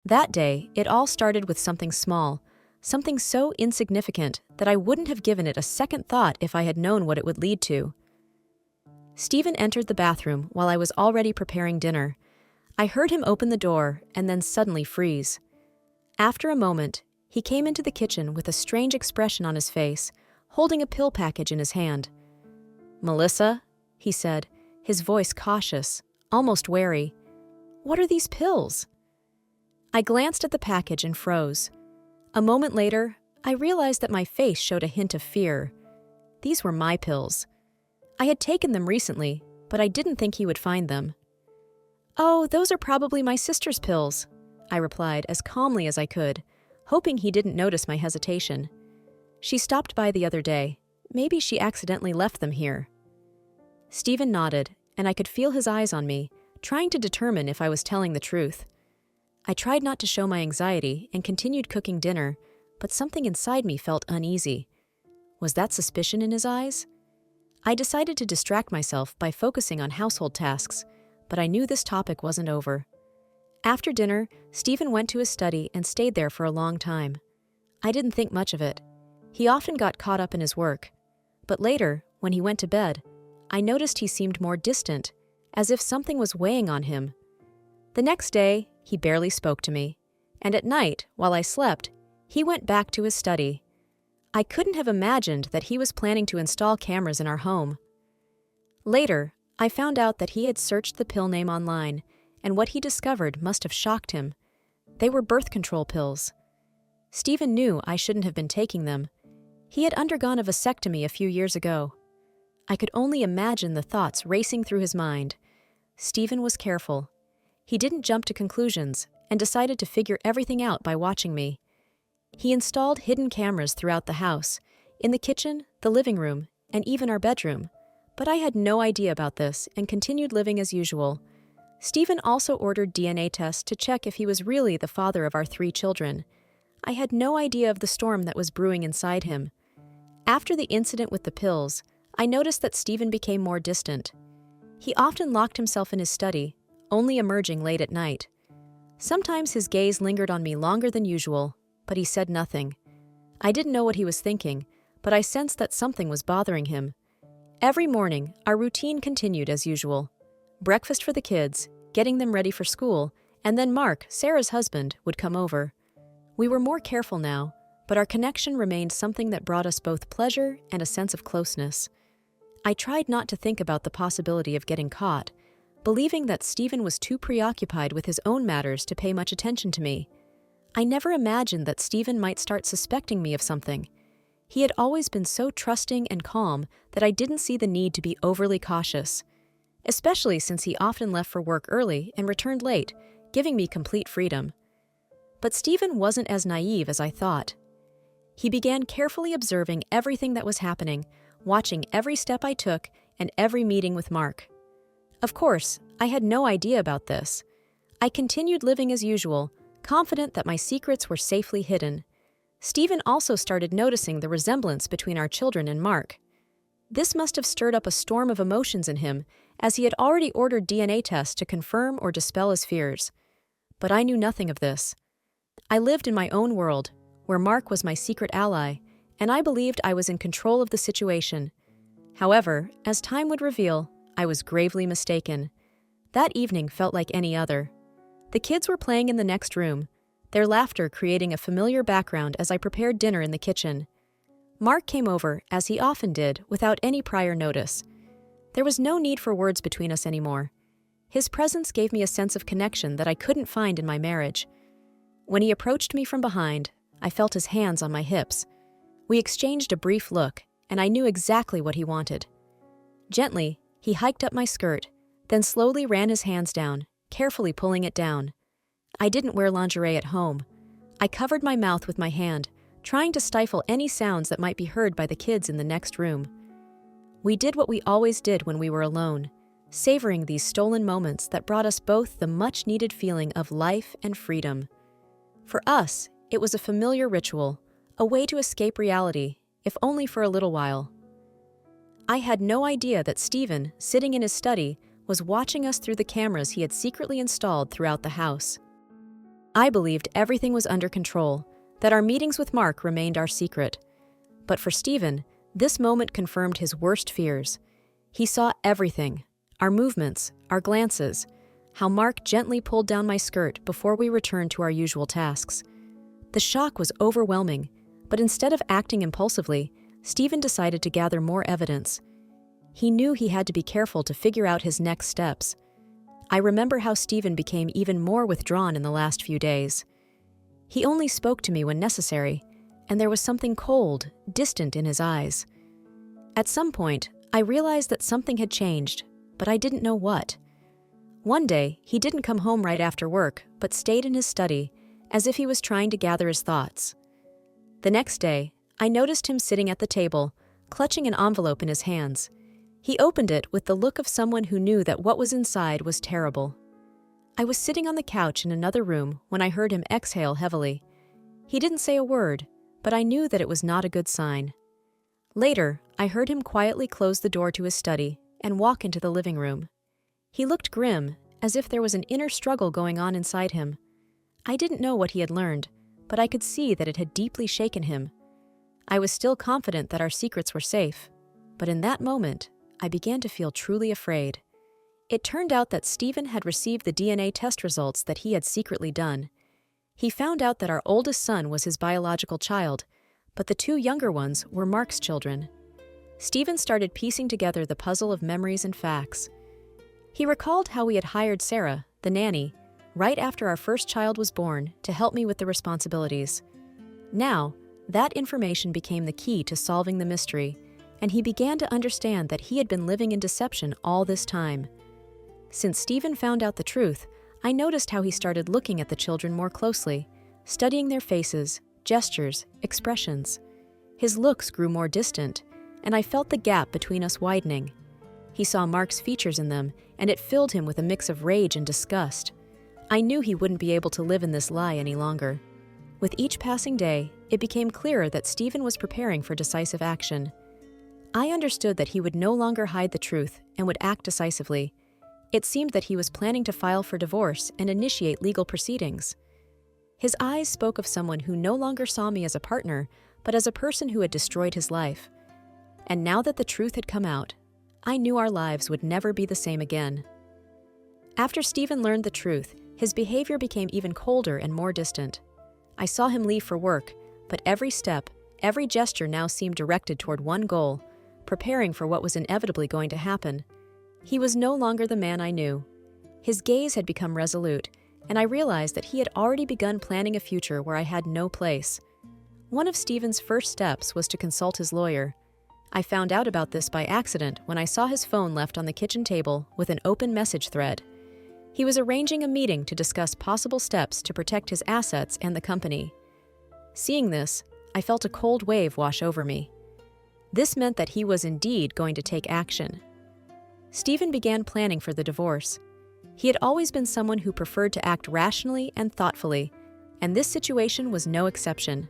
That day, it all started with something small, something so insignificant that I wouldn't have given it a second thought if I had known what it would lead to. Stephen entered the bathroom while I was already preparing dinner. I heard him open the door and then suddenly freeze. After a moment, he came into the kitchen with a strange expression on his face, holding a pill package in his hand. "Melissa," he said, his voice cautious, almost wary. "What are these pills?" I glanced at the package and froze. A moment later, I realized that my face showed a hint of fear. These were my pills. I had taken them recently, but I didn't think he would find them. "Oh, those are probably my sister's pills," I replied as calmly as I could, hoping he didn't notice my hesitation. "She stopped by the other day. Maybe she accidentally left them here." Stephen nodded, and I could feel his eyes on me, trying to determine if I was telling the truth. I tried not to show my anxiety and continued cooking dinner, but something inside me felt uneasy. Was that suspicion in his eyes? I decided to distract myself by focusing on household tasks, but I knew this topic wasn't over. After dinner, Stephen went to his study and stayed there for a long time. I didn't think much of it. He often got caught up in his work. But later, when he went to bed, I noticed he seemed more distant, as if something was weighing on him. The next day, he barely spoke to me, and at night, while I slept, he went back to his study. I couldn't have imagined that he was planning to install cameras in our home. Later, I found out that he had searched the pill name online, and what he discovered must have shocked him. They were birth control pills. Stephen knew I shouldn't have been taking them. He had undergone a vasectomy a few years ago. I could only imagine the thoughts racing through his mind. Stephen was careful. He didn't jump to conclusions and decided to figure everything out by watching me. He installed hidden cameras throughout the house, in the kitchen, the living room, and even our bedroom. But I had no idea about this and continued living as usual. Stephen also ordered DNA tests to check if he was really the father of our 3 children. I had no idea of the storm that was brewing inside him. After the incident with the pills, I noticed that Stephen became more distant. He often locked himself in his study, only emerging late at night. Sometimes his gaze lingered on me longer than usual, but he said nothing. I didn't know what he was thinking, but I sensed that something was bothering him. Every morning, our routine continued as usual. Breakfast for the kids, getting them ready for school, and then Mark, Sarah's husband, would come over. We were more careful now, but our connection remained something that brought us both pleasure and a sense of closeness. I tried not to think about the possibility of getting caught, believing that Stephen was too preoccupied with his own matters to pay much attention to me. I never imagined that Stephen might start suspecting me of something. He had always been so trusting and calm that I didn't see the need to be overly cautious, especially since he often left for work early and returned late, giving me complete freedom. But Stephen wasn't as naive as I thought. He began carefully observing everything that was happening, watching every step I took and every meeting with Mark. Of course, I had no idea about this. I continued living as usual, confident that my secrets were safely hidden. Stephen also started noticing the resemblance between our children and Mark. This must have stirred up a storm of emotions in him, as he had already ordered DNA tests to confirm or dispel his fears. But I knew nothing of this. I lived in my own world, where Mark was my secret ally, and I believed I was in control of the situation. However, as time would reveal, I was gravely mistaken. That evening felt like any other. The kids were playing in the next room, their laughter creating a familiar background as I prepared dinner in the kitchen. Mark came over, as he often did, without any prior notice. There was no need for words between us anymore. His presence gave me a sense of connection that I couldn't find in my marriage. When he approached me from behind, I felt his hands on my hips. We exchanged a brief look, and I knew exactly what he wanted. Gently, he hiked up my skirt, then slowly ran his hands down, carefully pulling it down. I didn't wear lingerie at home. I covered my mouth with my hand, trying to stifle any sounds that might be heard by the kids in the next room. We did what we always did when we were alone, savoring these stolen moments that brought us both the much-needed feeling of life and freedom. For us, it was a familiar ritual, a way to escape reality, if only for a little while. I had no idea that Stephen, sitting in his study, was watching us through the cameras he had secretly installed throughout the house. I believed everything was under control, that our meetings with Mark remained our secret. But for Stephen, this moment confirmed his worst fears. He saw everything, our movements, our glances, how Mark gently pulled down my skirt before we returned to our usual tasks. The shock was overwhelming, but instead of acting impulsively, Stephen decided to gather more evidence. He knew he had to be careful to figure out his next steps. I remember how Stephen became even more withdrawn in the last few days. He only spoke to me when necessary, and there was something cold, distant in his eyes. At some point, I realized that something had changed, but I didn't know what. One day, he didn't come home right after work, but stayed in his study, as if he was trying to gather his thoughts. The next day, I noticed him sitting at the table, clutching an envelope in his hands. He opened it with the look of someone who knew that what was inside was terrible. I was sitting on the couch in another room when I heard him exhale heavily. He didn't say a word, but I knew that it was not a good sign. Later, I heard him quietly close the door to his study and walk into the living room. He looked grim, as if there was an inner struggle going on inside him. I didn't know what he had learned, but I could see that it had deeply shaken him. I was still confident that our secrets were safe, but in that moment, I began to feel truly afraid. It turned out that Stephen had received the DNA test results that he had secretly done. He found out that our oldest son was his biological child, but the two younger ones were Mark's children. Stephen started piecing together the puzzle of memories and facts. He recalled how we had hired Sarah, the nanny, right after our first child was born to help me with the responsibilities. Now, that information became the key to solving the mystery, and he began to understand that he had been living in deception all this time. Since Stephen found out the truth, I noticed how he started looking at the children more closely, studying their faces, gestures, expressions. His looks grew more distant, and I felt the gap between us widening. He saw Mark's features in them, and it filled him with a mix of rage and disgust. I knew he wouldn't be able to live in this lie any longer. With each passing day, it became clearer that Stephen was preparing for decisive action. I understood that he would no longer hide the truth and would act decisively. It seemed that he was planning to file for divorce and initiate legal proceedings. His eyes spoke of someone who no longer saw me as a partner, but as a person who had destroyed his life. And now that the truth had come out, I knew our lives would never be the same again. After Stephen learned the truth, his behavior became even colder and more distant. I saw him leave for work, but every step, every gesture now seemed directed toward one goal, preparing for what was inevitably going to happen. He was no longer the man I knew. His gaze had become resolute, and I realized that he had already begun planning a future where I had no place. One of Stephen's first steps was to consult his lawyer. I found out about this by accident when I saw his phone left on the kitchen table with an open message thread. He was arranging a meeting to discuss possible steps to protect his assets and the company. Seeing this, I felt a cold wave wash over me. This meant that he was indeed going to take action. Stephen began planning for the divorce. He had always been someone who preferred to act rationally and thoughtfully, and this situation was no exception.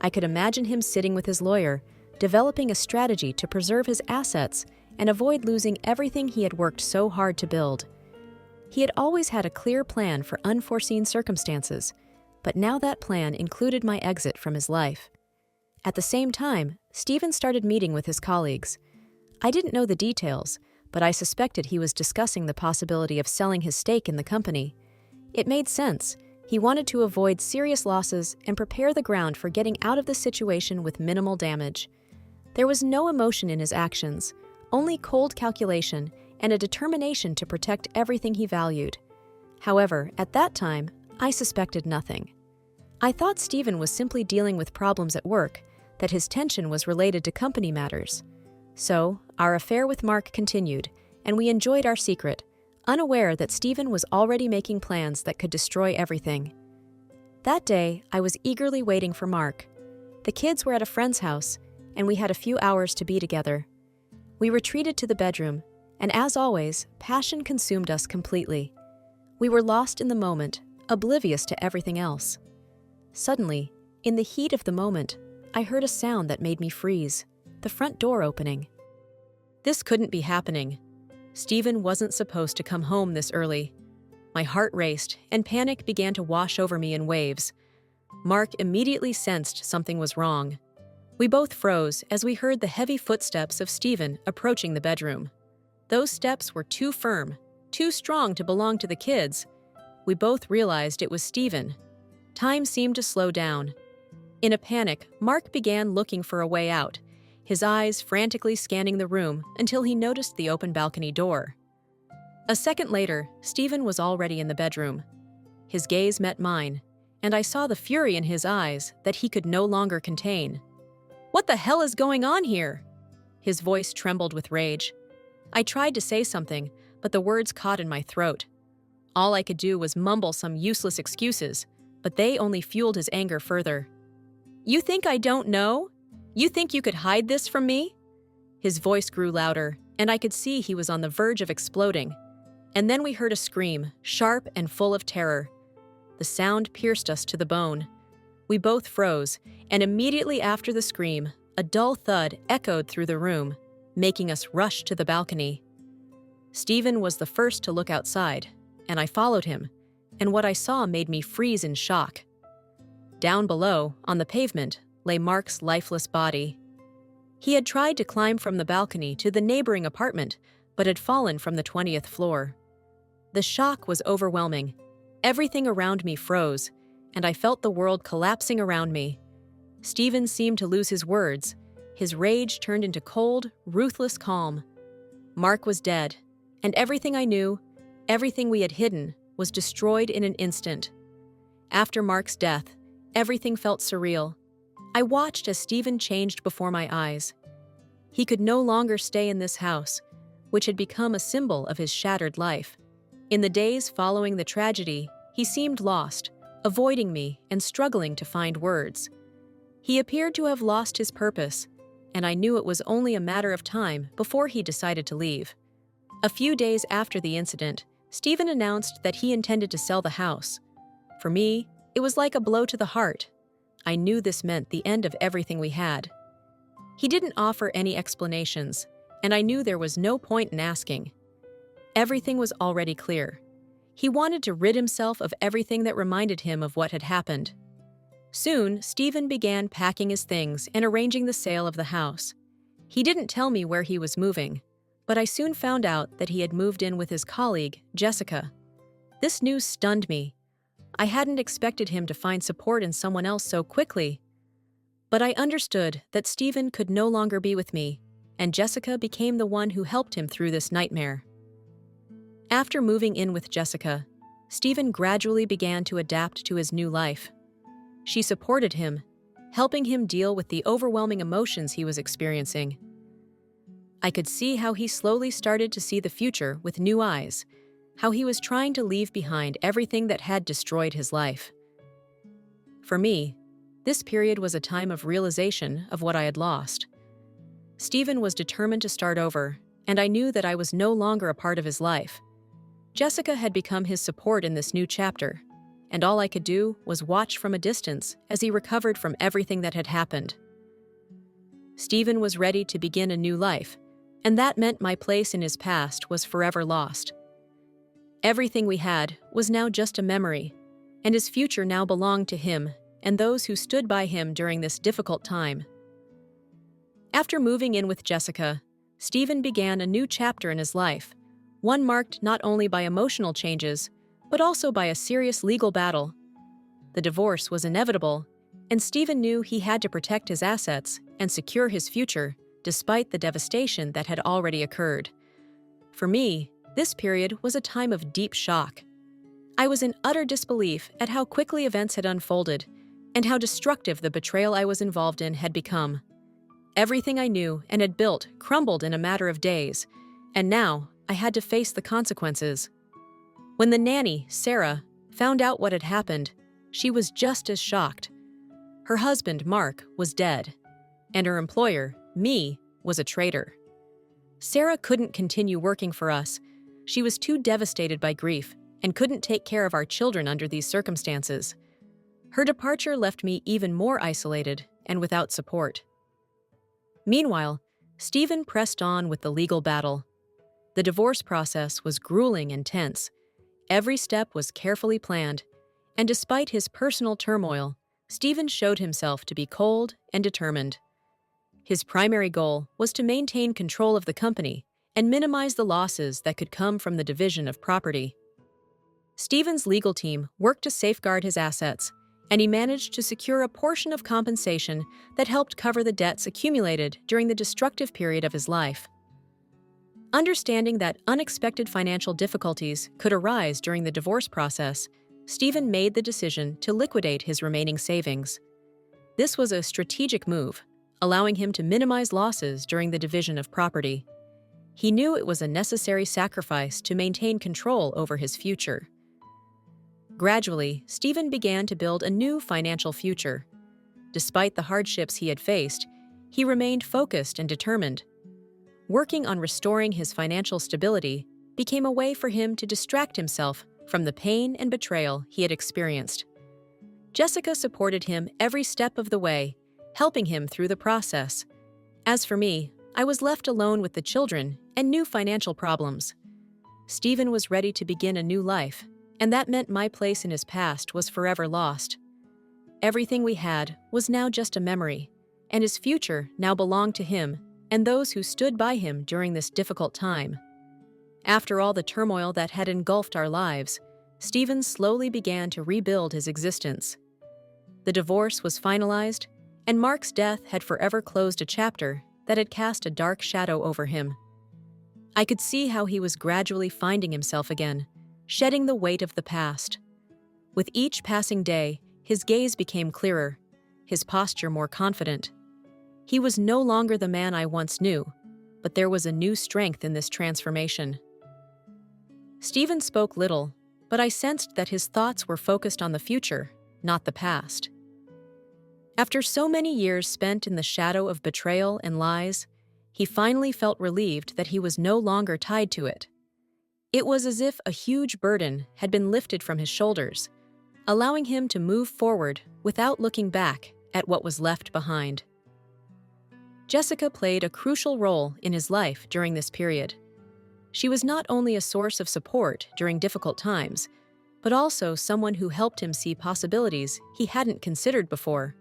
I could imagine him sitting with his lawyer, developing a strategy to preserve his assets and avoid losing everything he had worked so hard to build. He had always had a clear plan for unforeseen circumstances, but now that plan included my exit from his life. At the same time, Stephen started meeting with his colleagues. I didn't know the details, but I suspected he was discussing the possibility of selling his stake in the company. It made sense. He wanted to avoid serious losses and prepare the ground for getting out of the situation with minimal damage. There was no emotion in his actions, only cold calculation and a determination to protect everything he valued. However, at that time, I suspected nothing. I thought Stephen was simply dealing with problems at work, that his tension was related to company matters. So, our affair with Mark continued, and we enjoyed our secret, unaware that Stephen was already making plans that could destroy everything. That day, I was eagerly waiting for Mark. The kids were at a friend's house, and we had a few hours to be together. We retreated to the bedroom, and as always, passion consumed us completely. We were lost in the moment, oblivious to everything else. Suddenly, in the heat of the moment, I heard a sound that made me freeze, the front door opening. This couldn't be happening. Stephen wasn't supposed to come home this early. My heart raced, and panic began to wash over me in waves. Mark immediately sensed something was wrong. We both froze as we heard the heavy footsteps of Stephen approaching the bedroom. Those steps were too firm, too strong to belong to the kids. We both realized it was Stephen. Time seemed to slow down. In a panic, Mark began looking for a way out, his eyes frantically scanning the room until he noticed the open balcony door. A second later, Stephen was already in the bedroom. His gaze met mine, and I saw the fury in his eyes that he could no longer contain. "What the hell is going on here?" His voice trembled with rage. I tried to say something, but the words caught in my throat. All I could do was mumble some useless excuses, but they only fueled his anger further. "You think I don't know? You think you could hide this from me?" His voice grew louder, and I could see he was on the verge of exploding. And then we heard a scream, sharp and full of terror. The sound pierced us to the bone. We both froze, and immediately after the scream, a dull thud echoed through the room, making us rush to the balcony. Stephen was the first to look outside, and I followed him, and what I saw made me freeze in shock. Down below, on the pavement, lay Mark's lifeless body. He had tried to climb from the balcony to the neighboring apartment, but had fallen from the 20th floor. The shock was overwhelming. Everything around me froze, and I felt the world collapsing around me. Stephen seemed to lose his words. His rage turned into cold, ruthless calm. Mark was dead, and everything I knew, everything we had hidden, was destroyed in an instant. After Mark's death, everything felt surreal. I watched as Stephen changed before my eyes. He could no longer stay in this house, which had become a symbol of his shattered life. In the days following the tragedy, he seemed lost, avoiding me and struggling to find words. He appeared to have lost his purpose, and I knew it was only a matter of time before he decided to leave. A few days after the incident, Stephen announced that he intended to sell the house. For me, it was like a blow to the heart. I knew this meant the end of everything we had. He didn't offer any explanations, and I knew there was no point in asking. Everything was already clear. He wanted to rid himself of everything that reminded him of what had happened. Soon, Stephen began packing his things and arranging the sale of the house. He didn't tell me where he was moving, but I soon found out that he had moved in with his colleague, Jessica. This news stunned me. I hadn't expected him to find support in someone else so quickly. But I understood that Stephen could no longer be with me, and Jessica became the one who helped him through this nightmare. After moving in with Jessica, Stephen gradually began to adapt to his new life. She supported him, helping him deal with the overwhelming emotions he was experiencing. I could see how he slowly started to see the future with new eyes, how he was trying to leave behind everything that had destroyed his life. For me, this period was a time of realization of what I had lost. Stephen was determined to start over, and I knew that I was no longer a part of his life. Jessica had become his support in this new chapter, and all I could do was watch from a distance as he recovered from everything that had happened. Stephen was ready to begin a new life, and that meant my place in his past was forever lost. Everything we had was now just a memory, and his future now belonged to him and those who stood by him during this difficult time. After moving in with Jessica, Stephen began a new chapter in his life, one marked not only by emotional changes, but also by a serious legal battle. The divorce was inevitable, and Stephen knew he had to protect his assets and secure his future, despite the devastation that had already occurred. For me, this period was a time of deep shock. I was in utter disbelief at how quickly events had unfolded and how destructive the betrayal I was involved in had become. Everything I knew and had built crumbled in a matter of days, and now I had to face the consequences. When the nanny, Sarah, found out what had happened, she was just as shocked. Her husband, Mark, was dead, and her employer, me, was a traitor. Sarah couldn't continue working for us. She was too devastated by grief and couldn't take care of our children under these circumstances. Her departure left me even more isolated and without support. Meanwhile, Stephen pressed on with the legal battle. The divorce process was grueling and tense, Every step was carefully planned, and despite his personal turmoil, Stephen showed himself to be cold and determined. His primary goal was to maintain control of the company and minimize the losses that could come from the division of property. Stephen's legal team worked to safeguard his assets, and he managed to secure a portion of compensation that helped cover the debts accumulated during the destructive period of his life. Understanding that unexpected financial difficulties could arise during the divorce process, Stephen made the decision to liquidate his remaining savings. This was a strategic move, allowing him to minimize losses during the division of property. He knew it was a necessary sacrifice to maintain control over his future. Gradually, Stephen began to build a new financial future. Despite the hardships he had faced, he remained focused and determined. Working on restoring his financial stability became a way for him to distract himself from the pain and betrayal he had experienced. Jessica supported him every step of the way, helping him through the process. As for me, I was left alone with the children and new financial problems. Stephen was ready to begin a new life, and that meant my place in his past was forever lost. Everything we had was now just a memory, and his future now belonged to him and those who stood by him during this difficult time. After all the turmoil that had engulfed our lives, Stephen slowly began to rebuild his existence. The divorce was finalized, and Mark's death had forever closed a chapter that had cast a dark shadow over him. I could see how he was gradually finding himself again, shedding the weight of the past. With each passing day, his gaze became clearer, his posture more confident. He was no longer the man I once knew, but there was a new strength in this transformation. Stephen spoke little, but I sensed that his thoughts were focused on the future, not the past. After so many years spent in the shadow of betrayal and lies, he finally felt relieved that he was no longer tied to it. It was as if a huge burden had been lifted from his shoulders, allowing him to move forward without looking back at what was left behind. Jessica played a crucial role in his life during this period. She was not only a source of support during difficult times, but also someone who helped him see possibilities he hadn't considered before.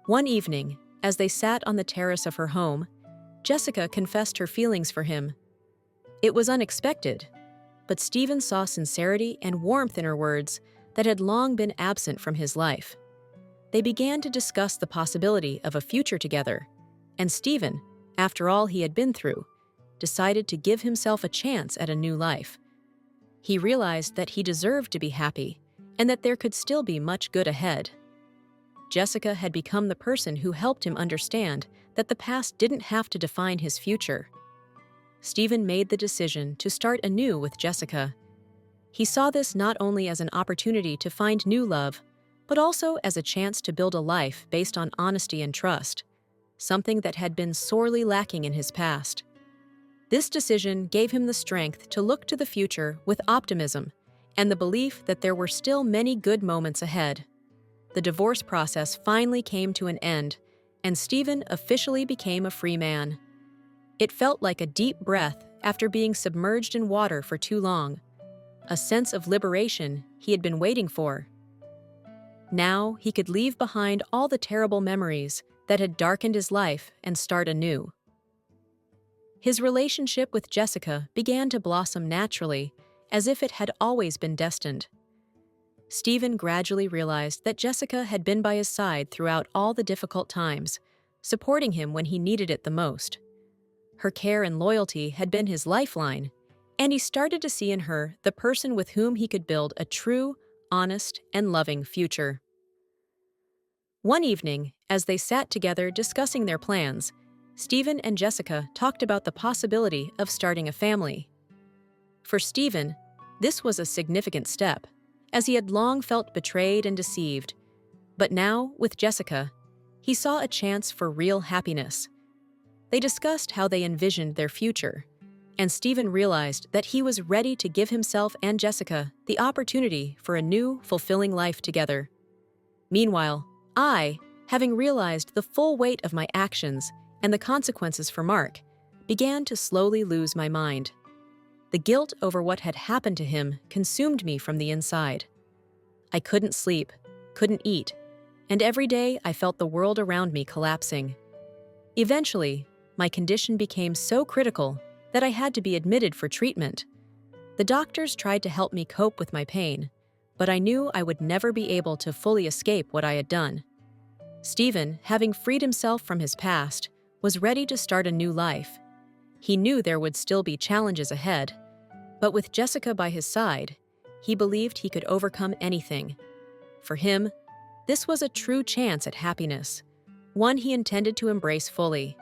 One evening, as they sat on the terrace of her home, Jessica confessed her feelings for him. It was unexpected, but Stephen saw sincerity and warmth in her words that had long been absent from his life. They began to discuss the possibility of a future together, and Stephen, after all he had been through, decided to give himself a chance at a new life. He realized that he deserved to be happy and that there could still be much good ahead. Jessica had become the person who helped him understand that the past didn't have to define his future. Stephen made the decision to start anew with Jessica. He saw this not only as an opportunity to find new love, but also as a chance to build a life based on honesty and trust, something that had been sorely lacking in his past. This decision gave him the strength to look to the future with optimism and the belief that there were still many good moments ahead. The divorce process finally came to an end, and Stephen officially became a free man. It felt like a deep breath after being submerged in water for too long, a sense of liberation he had been waiting for. Now he could leave behind all the terrible memories that had darkened his life and start anew. His relationship with Jessica began to blossom naturally, as if it had always been destined. Stephen gradually realized that Jessica had been by his side throughout all the difficult times, supporting him when he needed it the most. Her care and loyalty had been his lifeline, and he started to see in her the person with whom he could build a true, honest, and loving future. One evening, as they sat together discussing their plans, Stephen and Jessica talked about the possibility of starting a family. For Stephen, this was a significant step, as he had long felt betrayed and deceived. But now, with Jessica, he saw a chance for real happiness. They discussed how they envisioned their future, and Stephen realized that he was ready to give himself and Jessica the opportunity for a new, fulfilling life together. Meanwhile, I, having realized the full weight of my actions and the consequences for Mark, began to slowly lose my mind. The guilt over what had happened to him consumed me from the inside. I couldn't sleep, couldn't eat, and every day I felt the world around me collapsing. Eventually, my condition became so critical that I had to be admitted for treatment. The doctors tried to help me cope with my pain, but I knew I would never be able to fully escape what I had done. Stephen, having freed himself from his past, was ready to start a new life. He knew there would still be challenges ahead, but with Jessica by his side, he believed he could overcome anything. For him, this was a true chance at happiness, one he intended to embrace fully.